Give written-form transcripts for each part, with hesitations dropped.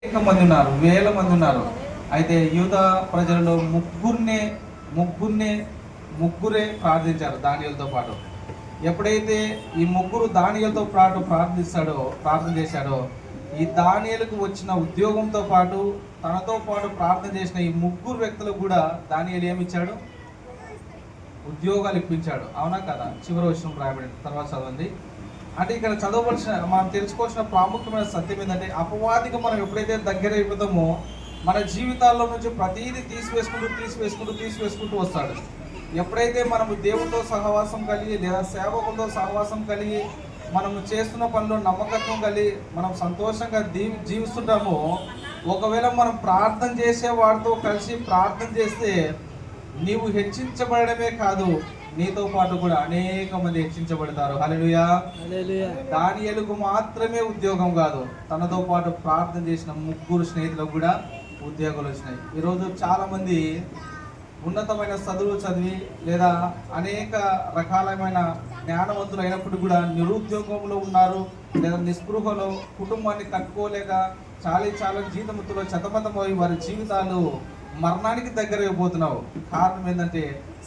అనేక మంది ఉన్నారు, వేల మంది ఉన్నారు. అయితే యూద ప్రజలలో ముగ్గురే ప్రార్థించారు దానియేలుతో పాటు. ఎప్పుడైతే ఈ ముగ్గురు దానియేలుతో పాటు ప్రార్థన చేశాడో, ఈ దానియేలుకు వచ్చిన ఉద్యోగంతో పాటు తనతో పాటు ప్రార్థన చేసిన ఈ ముగ్గురు వ్యక్తులకు కూడా దానియేలు ఏమిచ్చాడు? ఉద్యోగాలు ఇప్పించాడు. అవునా కదా? చివరి వచనం రాయబడి తర్వాత చదవండి. అంటే ఇక్కడ చదవవలసిన, మనం తెలుసుకోవాల్సిన ప్రాముఖ్యమైన సత్యం ఏంటంటే, అపవాదికి మనం ఎప్పుడైతే దగ్గర అయిపోతామో మన జీవితాల్లో నుంచి ప్రతీది తీసివేసుకుంటూ వస్తాడు. ఎప్పుడైతే మనము దేవుడితో సహవాసం కలిగి లేదా సేవకులతో సహవాసం కలిగి మనము చేస్తున్న పనిలో నమ్మకత్వం కలిగి మనం సంతోషంగా జీవిస్తుంటామో, ఒకవేళ మనం ప్రార్థన చేసే వాడితో కలిసి ప్రార్థన చేస్తే నీవు హెచ్చించబడమే కాదు, నీతో పాటు కూడా అనేక మంది హెచ్చించబడతారు. హల్లెలూయా. దానియేలుకు మాత్రమే ఉద్యోగం కాదు, తనతో పాటు ప్రార్థన చేసిన ముగ్గురు స్నేహితులకు కూడా ఉద్యోగాలు వచ్చినాయి. ఈరోజు చాలామంది ఉన్నతమైన చదువులు చదివి లేదా అనేక రకాలమైన జ్ఞానవంతులు అయినప్పుడు కూడా నిరుద్యోగంలో ఉన్నారు, లేదా నిస్పృహలో కుటుంబాన్ని కట్టుకోలేక చాలా జీవితంలో చెతమతమై వారి జీవితాలు మరణానికి దగ్గర అయిపోతున్నావు. కారణం ఏంటంటే,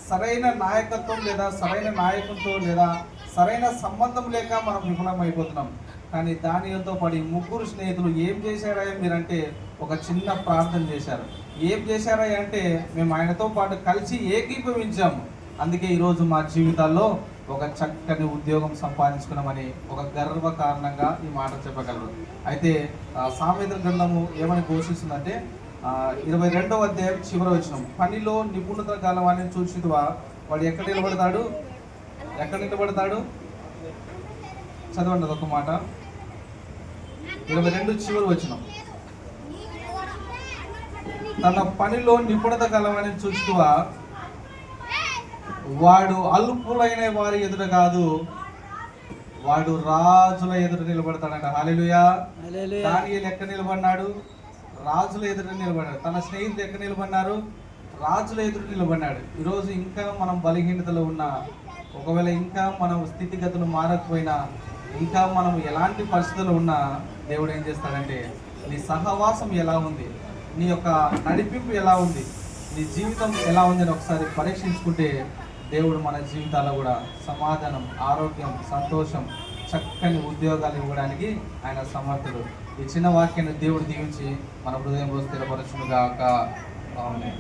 సరైన నాయకత్వం లేదా సరైన నాయకులతో లేదా సరైన సంబంధం లేక మనం విఫలం అయిపోతున్నాం. కానీ దానియేలుతో పాటు ముగ్గురు స్నేహితులు ఏం చేశారా మీరంటే, ఒక చిన్న ప్రార్థన చేశారు. ఏం చేశారా అంటే, మేము ఆయనతో పాటు కలిసి ఏకీభవించాము, అందుకే ఈరోజు మా జీవితాల్లో ఒక చక్కని ఉద్యోగం సంపాదించుకున్నామని ఒక గర్వ కారణంగా ఈ మాట చెప్పగలరు. అయితే సామెతల గ్రంథము ఏమని ఘోషిస్తుందంటే, 22వ అధ్యాయం చివరి వచనం, పనిలో నిపుణత గలవాన్ని చూసినవా వాడు ఎక్కడ నిలబడతాడు? చదవండి అదొక మాట. 22 చివరి వచనం, తన పనిలో నిపుణత గలవాన్ని చూసినవా వాడు అల్పులైన వారి ఎదుట కాదు, వాడు రాజుల ఎదుట నిలబడతాడంట. హల్లెలూయా. దానియేలు ఎక్కడ నిలబడినాడు? రాజుల ఎదుట నిలబడ్డాడు. తన స్నేహితులు ఎక్కడ నిలబడినారు? రాజుల ఎదుట నిలబడినాడు. ఈరోజు ఇంకా మనం బలహీనతలో ఉన్నా, ఒకవేళ ఇంకా మనం స్థితిగతులు మారకపోయినా, ఇంకా మనం ఎలాంటి పరిస్థితులు ఉన్నా, దేవుడు ఏం చేస్తాడంటే, నీ సహవాసం ఎలా ఉంది, నీ యొక్క నడిపింపు ఎలా ఉంది, నీ జీవితం ఎలా ఉంది అని ఒకసారి పరీక్షించుకుంటే దేవుడు మన జీవితాల్లో కూడా సమాధానం, ఆరోగ్యం, సంతోషం, చక్కని ఉద్యోగాలు ఇవ్వడానికి ఆయన సమర్థుడు. ఈ చిన్న వాక్యాన్ని దేవుడు దీవించి మన హృదయంలో స్థిరపరచునుగాక. ఆమేన్.